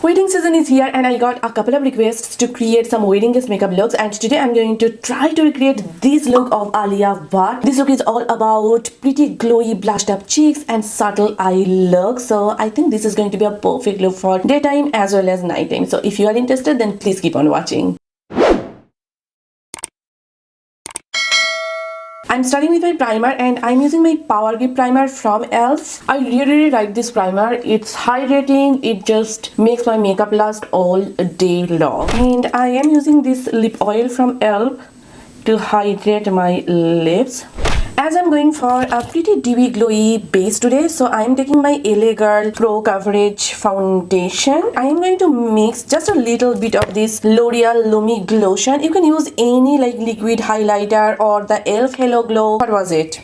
Wedding season is here and I got a couple of requests to create some wedding guest makeup looks, and today I'm going to try to recreate this look of Alia Bhatt. This look is all about pretty glowy blushed up cheeks and subtle eye look. So I think this is going to be a perfect look for daytime as well as nighttime. So if you are interested, then please keep on watching. I'm starting with my primer and I'm using my Power Grip primer from e.l.f. I really like this primer. It's hydrating. It just makes my makeup last all day long. And I am using this lip oil from e.l.f. to hydrate my lips. As I'm going for a pretty dewy glowy base today, so I'm taking my LA Girl Pro Coverage Foundation. I am going to mix just a little bit of this L'Oreal Lumi Glotion. You can use any like liquid highlighter or the e.l.f. Hello Glow. What was it?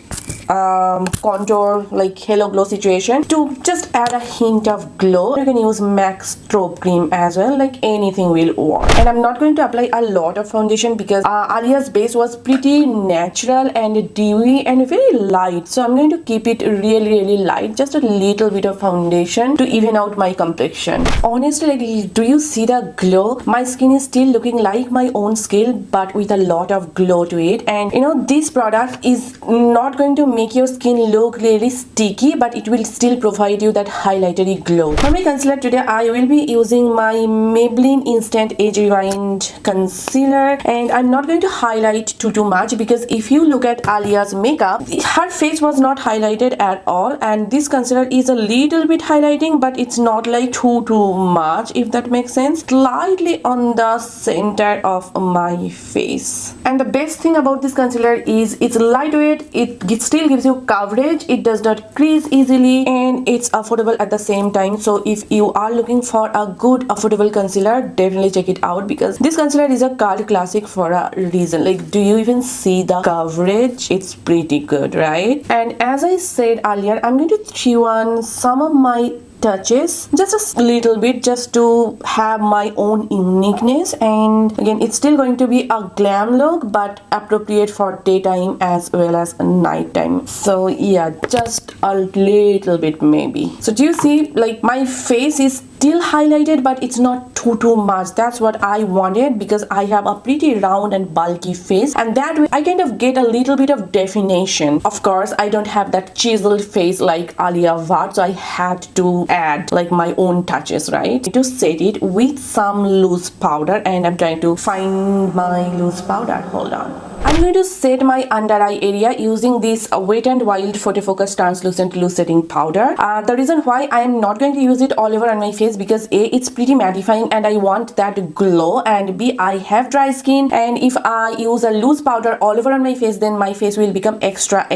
Contour like Hello Glow situation to just add a hint of glow. You can use MAC strobe cream as well, like anything will work. And I'm not going to apply a lot of foundation because Alia's base was pretty natural and dewy and very light, so I'm going to keep it really light, just a little bit of foundation to even out my complexion. Honestly, like, do you see the glow? My skin is still looking like my own skin but with a lot of glow to it. And you know, this product is not going to make your skin look really sticky, but it will still provide you that highlightery glow. For my concealer today, I will be using my Maybelline Instant Age Rewind Concealer, and I'm not going to highlight too much because if you look at Alia's makeup, her face was not highlighted at all, and this concealer is a little bit highlighting, but it's not like too much, if that makes sense. Slightly on the center of my face. And the best thing about this concealer is it's lightweight, it still gives you coverage, it does not crease easily, and it's affordable at the same time. So if you are looking for a good affordable concealer, definitely check it out because this concealer is a cult classic for a reason. Like, do you even see the coverage? It's pretty good, right? And as I said earlier, I'm going to chew on some of my touches, just a little bit, just to have my own uniqueness. And again, it's still going to be a glam look but appropriate for daytime as well as nighttime. So yeah, just a little bit maybe. So do you see, like, my face is still highlighted but it's not too much. That's what I wanted because I have a pretty round and bulky face, and that way I kind of get a little bit of definition. Of course, I don't have that chiseled face like Alia Bhatt, so I had to add like my own touches, right? To set it with some loose powder, and I'm trying to find my loose powder. Hold on. I'm going to set my under eye area using this Wet n Wild Photo Focus Translucent Loose Setting Powder. The reason why I am not going to use it all over on my face because A, it's pretty mattifying and I want that glow, and B, I have dry skin, and if I use a loose powder all over on my face, then my face will become extra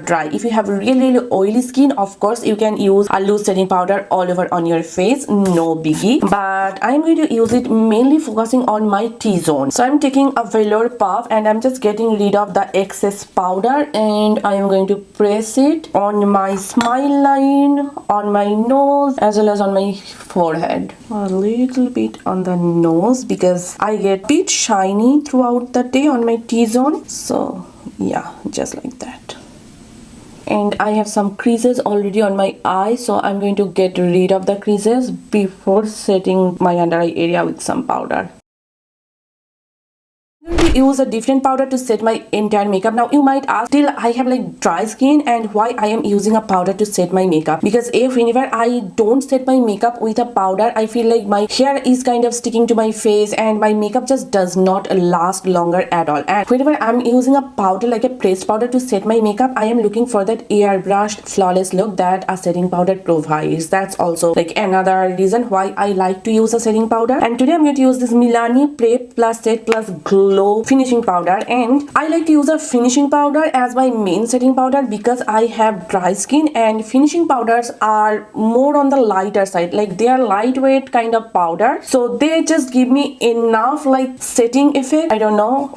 dry. If you have really oily skin, of course you can use a loose setting powder all over on your face, no biggie, but I'm going to use it mainly focusing on my T-zone. So I'm taking a velour puff and I'm just getting rid of the excess powder, and I am going to press it on my smile line, on my nose as well as on my forehead. A little bit on the nose because I get a bit shiny throughout the day on my T-zone. So yeah, just like that. And I have some creases already on my eye, so I'm going to get rid of the creases before setting my under eye area with some powder. I'm going to use a different powder to set my entire makeup. Now you might ask, still I have like dry skin, and why I am using a powder to set my makeup? Because if whenever I don't set my makeup with a powder, I feel like my hair is kind of sticking to my face and my makeup just does not last longer at all. And whenever I'm using a powder like a pressed powder to set my makeup, I am looking for that airbrushed flawless look that a setting powder provides. That's also like another reason why I like to use a setting powder. And today I'm going to use this Milani Prep Plus Set Plus Glow finishing powder, and I like to use a finishing powder as my main setting powder because I have dry skin, and finishing powders are more on the lighter side, like they are lightweight kind of powder, so they just give me enough like setting effect. I don't know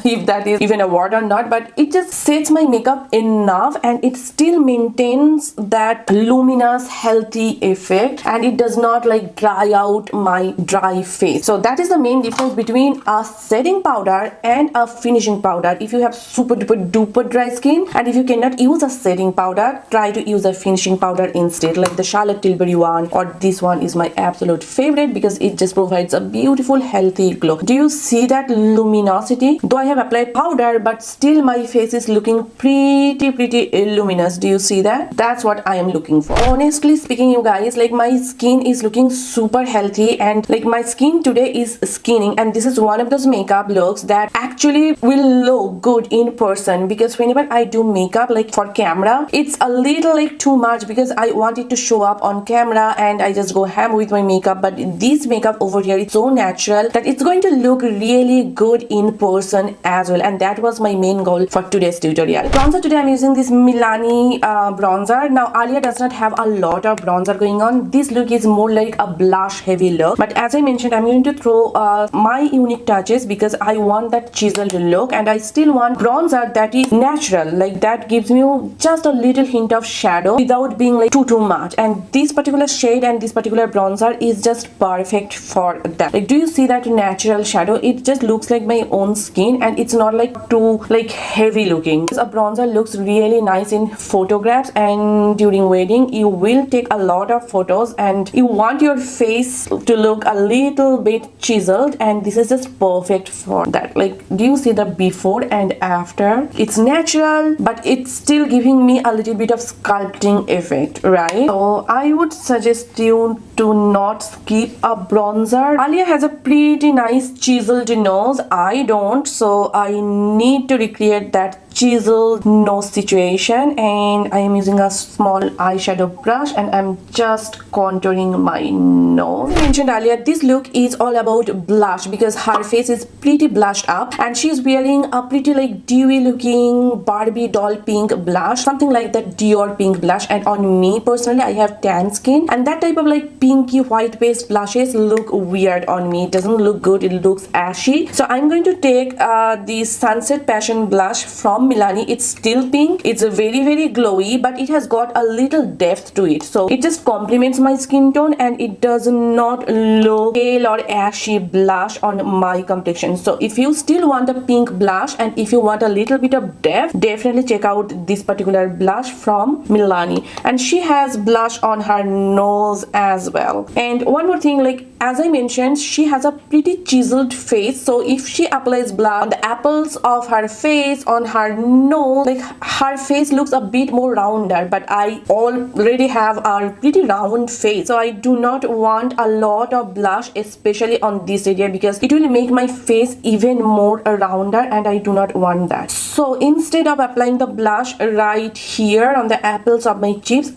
if that is even a word or not, but it just sets my makeup enough and it still maintains that luminous healthy effect, and it does not like dry out my dry face. So that is the main difference between a setting powder powder and a finishing powder. If you have super duper dry skin and if you cannot use a setting powder, try to use a finishing powder instead, like the Charlotte Tilbury one, or this one is my absolute favorite because it just provides a beautiful healthy glow. Do you see that luminosity? Though I have applied powder, but still my face is looking pretty luminous. Do you see that? That's what I am looking for. Honestly speaking, you guys, like my skin is looking super healthy, and like my skin today is skinning, and this is one of those makeup looks that actually will look good in person, because whenever I do makeup like for camera, it's a little like too much because I want it to show up on camera and I just go ham with my makeup. But this makeup over here is so natural that it's going to look really good in person as well, and that was my main goal for today's tutorial. Bronzer, today I'm using this Milani bronzer. Now Alia does not have a lot of bronzer going on. This look is more like a blush heavy look, but as I mentioned, I'm going to throw my unique touches because I want that chiseled look, and I still want bronzer that is natural, like that gives me just a little hint of shadow without being like too much. And this particular shade and this particular bronzer is just perfect for that. Like, do you see that natural shadow? It just looks like my own skin and it's not like too like heavy looking. A bronzer looks really nice in photographs, and during wedding you will take a lot of photos and you want your face to look a little bit chiseled, and this is just perfect for that. Like, do you see the before and after? It's natural, but it's still giving me a little bit of sculpting effect, right? So I would suggest you to not skip a bronzer. Alia has a pretty nice chiseled nose. I don't, so I need to recreate that chiseled nose situation, and I am using a small eyeshadow brush and I'm just contouring my nose. As I mentioned earlier, this look is all about blush because her face is pretty blushed up and she's wearing a pretty like dewy looking Barbie doll pink blush, something like that Dior pink blush. And on me personally, I have tan skin and that type of like pinky white based blushes look weird on me. It doesn't look good, it looks ashy. So I'm going to take the Sunset Passion blush from Milani. It's still pink, it's a very glowy, but it has got a little depth to it, so it just complements my skin tone and it does not look pale or ashy blush on my complexion. So if you still want a pink blush and if you want a little bit of depth, definitely check out this particular blush from Milani. And she has blush on her nose as well. And one more thing, like as I mentioned, she has a pretty chiseled face, so if she applies blush on the apples of her face, on her nose, like her face looks a bit more rounder, but I already have a pretty round face, so I do not want a lot of blush, especially on this area, because it will make my face even more rounder and I do not want that. So instead of applying the blush right here on the apples of my cheeks,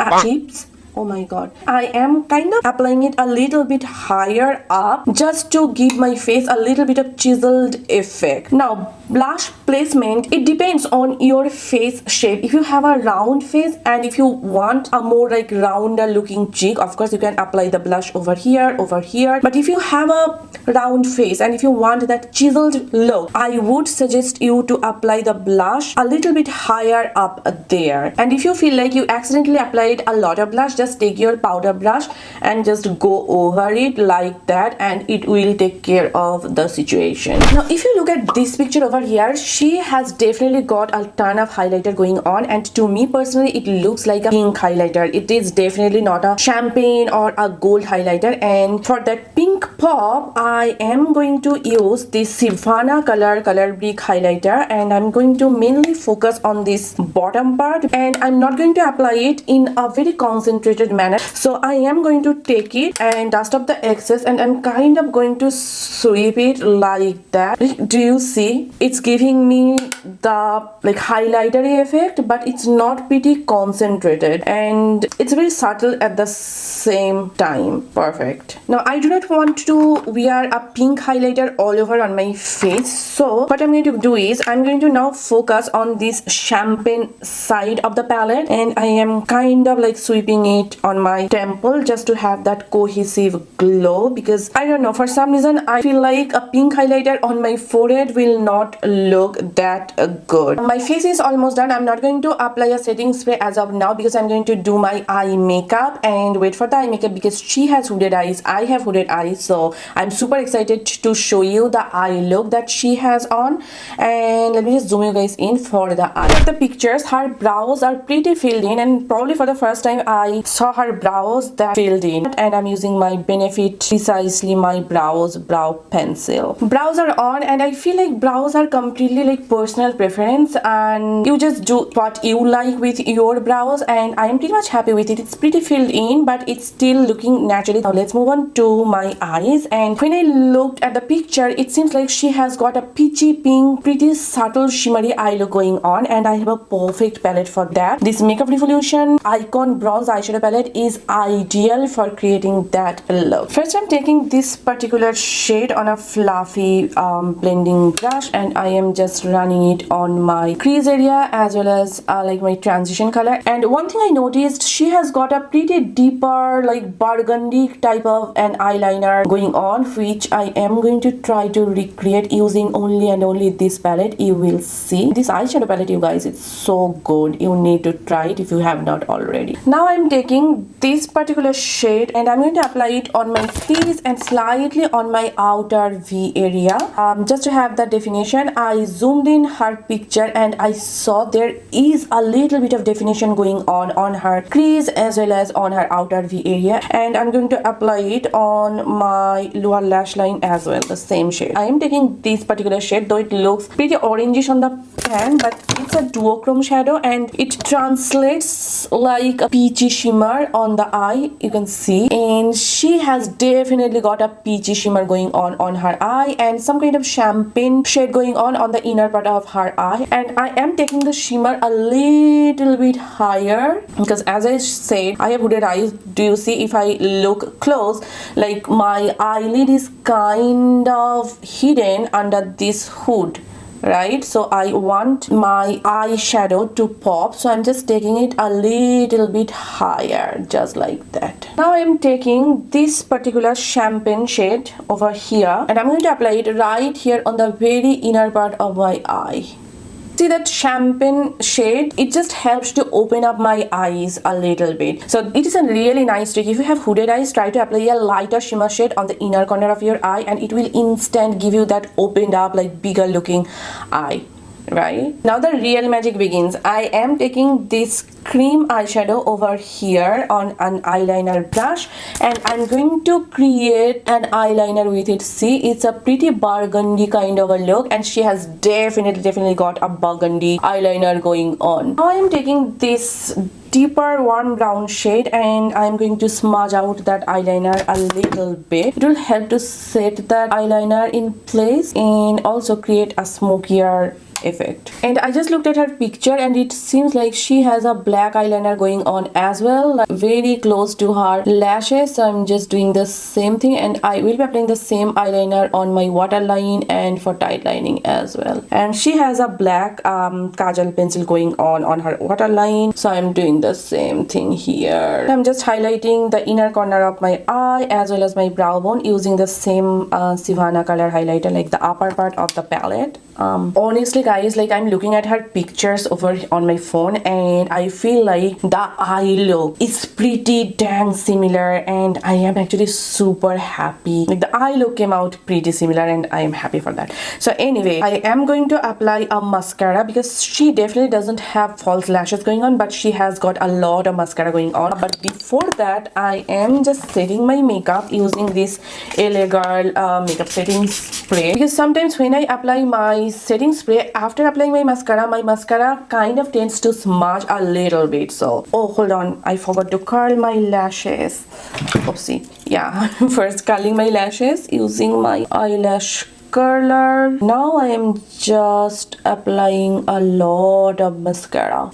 oh my god, I am kind of applying it a little bit higher up just to give my face a little bit of chiseled effect. Now blush placement, it depends on your face shape. If you have a round face and if you want a more like rounder looking cheek, of course you can apply the blush over here. But if you have a round face and if you want that chiseled look, I would suggest you to apply the blush a little bit higher up there. And if you feel like you accidentally applied a lot of blush, just take your powder brush and just go over it like that and it will take care of the situation. Now if you look at this picture over here, she has definitely got a ton of highlighter going on, and to me personally it looks like a pink highlighter. It is definitely not a champagne or a gold highlighter, and for that pink pop I am going to use this Savannah color brick highlighter, and I'm going to mainly focus on this bottom part, and I'm not going to apply it in a very concentrated manner. So I am going to take it and dust up the excess, and I'm kind of going to sweep it like that. Do you see? It's giving me the like highlighter effect, but it's not pretty concentrated and it's very subtle at the same time. Perfect. Now I do not want to wear a pink highlighter all over on my face, so what I'm going to do is I'm going to now focus on this champagne side of the palette, and I am kind of like sweeping it on my temple just to have that cohesive glow, because I don't know, for some reason I feel like a pink highlighter on my forehead will not look that good. My face is almost done. I'm not going to apply a setting spray as of now because I'm going to do my eye makeup and wait for the eye makeup, because she has hooded eyes, I have hooded eyes, so I'm super excited to show you the eye look that she has on. And let me just zoom you guys in for the eye. Look at the pictures, her brows are pretty filled in, and probably for the first time I saw her brows that filled in. And I'm using my Benefit Precisely My Brows brow pencil. Brows are on, and I feel like brows are completely like personal preference, and you just do what you like with your brows, and I am pretty much happy with it. It's pretty filled in, but it's still looking naturally. Now let's move on to my eyes. And when I looked at the picture, it seems like she has got a peachy pink, pretty subtle shimmery eye look going on, and I have a perfect palette for that. This Makeup Revolution Icon Bronze Eyeshadow palette is ideal for creating that look. First, I'm taking this particular shade on a fluffy blending brush, and I am just running it on my crease area as well as like my transition color. And one thing I noticed, she has got a pretty deeper like burgundy type of an eyeliner going on, which I am going to try to recreate using only and only this palette. You will see this eyeshadow palette, you guys, it's so good. You need to try it if you have not already. Now I'm taking this particular shade and I'm going to apply it on my face and slightly on my outer V area, just to have that definition. I zoomed in her picture and I saw there is a little bit of definition going on her crease as well as on her outer V area, and I'm going to apply it on my lower lash line as well, the same shade. I am taking this particular shade, though it looks pretty orangish on the pan, but it's a duochrome shadow and it translates like a peachy shimmer on the eye, you can see. And she has definitely got a peachy shimmer going on her eye, and some kind of champagne shade going on the inner part of her eye. And I am taking the shimmer a little bit higher because, as I said, I have hooded eyes. Do you see? If I look close, like my eyelid is kind of hidden under this hood, right? So I want my eyeshadow to pop, so I'm just taking it a little bit higher, just like that. Now I'm taking this particular champagne shade over here and I'm going to apply it right here on the very inner part of my eye. See that champagne shade? It just helps to open up my eyes a little bit. So it is a really nice trick. If you have hooded eyes, try to apply a lighter shimmer shade on the inner corner of your eye and it will instant give you that opened up, like bigger looking eye. Right now the real magic begins. I am taking this cream eyeshadow over here on an eyeliner brush and I'm going to create an eyeliner with it. See, it's a pretty burgundy kind of a look and she has definitely got a burgundy eyeliner going on. Now I'm taking this deeper warm brown shade and I'm going to smudge out that eyeliner a little bit. It will help to set that eyeliner in place and also create a smokier effect. And I just looked at her picture and it seems like she has a black eyeliner going on as well, like very close to her lashes. So I'm just doing the same thing and I will be applying the same eyeliner on my waterline and for tight lining as well. And she has a black kajal pencil going on her waterline, so I'm doing the same thing here. I'm just highlighting the inner corner of my eye as well as my brow bone using the same Savannah color highlighter, like the upper part of the palette. Honestly guys, like I'm looking at her pictures over on my phone and I feel like the eye look is pretty dang similar and I am actually super happy. Like the eye look came out pretty similar and I am happy for that. So anyway, I am going to apply a mascara because she definitely doesn't have false lashes going on, but she has got a lot of mascara going on. But before that, I am just setting my makeup using this e.l.f. Girl makeup setting spray, because sometimes when I apply my setting spray after applying my mascara kind of tends to smudge a little bit. So oh, hold on, I forgot to curl my lashes. Oopsie. Yeah, first curling my lashes using my eyelash curler. Now I am just applying a lot of mascara.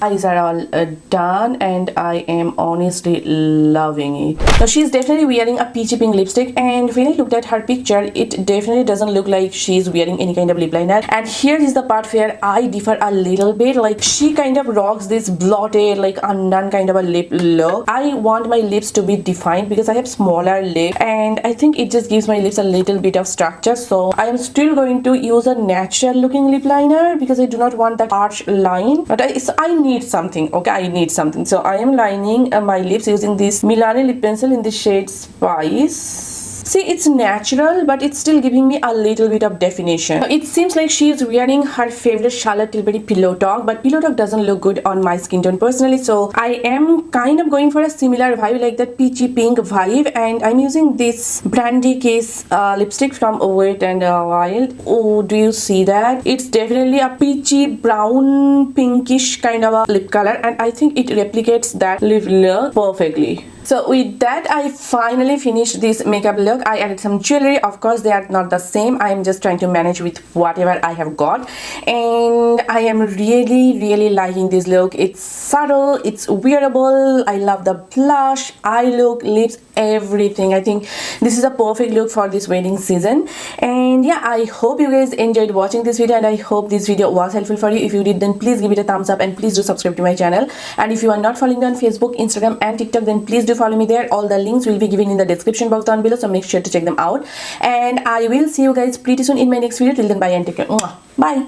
Eyes are all done and I am honestly loving it. Now she's definitely wearing a peachy pink lipstick, and when I looked at her picture, it definitely doesn't look like she's wearing any kind of lip liner. And here is the part where I differ a little bit. Like, she kind of rocks this blotted, like undone kind of a lip look. I want my lips to be defined because I have smaller lips, and I think it just gives my lips a little bit of structure. So I am still going to use a natural looking lip liner because I do not want that arch line, but I need something. Okay, I need something. So I am lining my lips using this Milani lip pencil in the shade Spice. See, it's natural, but it's still giving me a little bit of definition. It seems like she is wearing her favorite Charlotte Tilbury Pillow Talk, but Pillow Talk doesn't look good on my skin tone personally. So I am kind of going for a similar vibe, like that peachy pink vibe, and I'm using this Brandy Case lipstick from Wet n Wild. Oh, do you see that? It's definitely a peachy brown pinkish kind of a lip color, and I think it replicates that lip look perfectly. So with that, I finally finished this makeup look. I added some jewelry. Of course, they are not the same. I am just trying to manage with whatever I have got. And I am really liking this look. It's subtle, it's wearable. I love the blush, eye look, lips, everything. I think this is a perfect look for this wedding season. And yeah, I hope you guys enjoyed watching this video, and I hope this video was helpful for you. If you did, then please give it a thumbs up, and please do subscribe to my channel. And if you are not following me on Facebook, Instagram and TikTok, then please do follow me there. All the links will be given in the description box down below, so make sure to check them out. And I will see you guys pretty soon in my next video. Till then, bye and take care. Bye.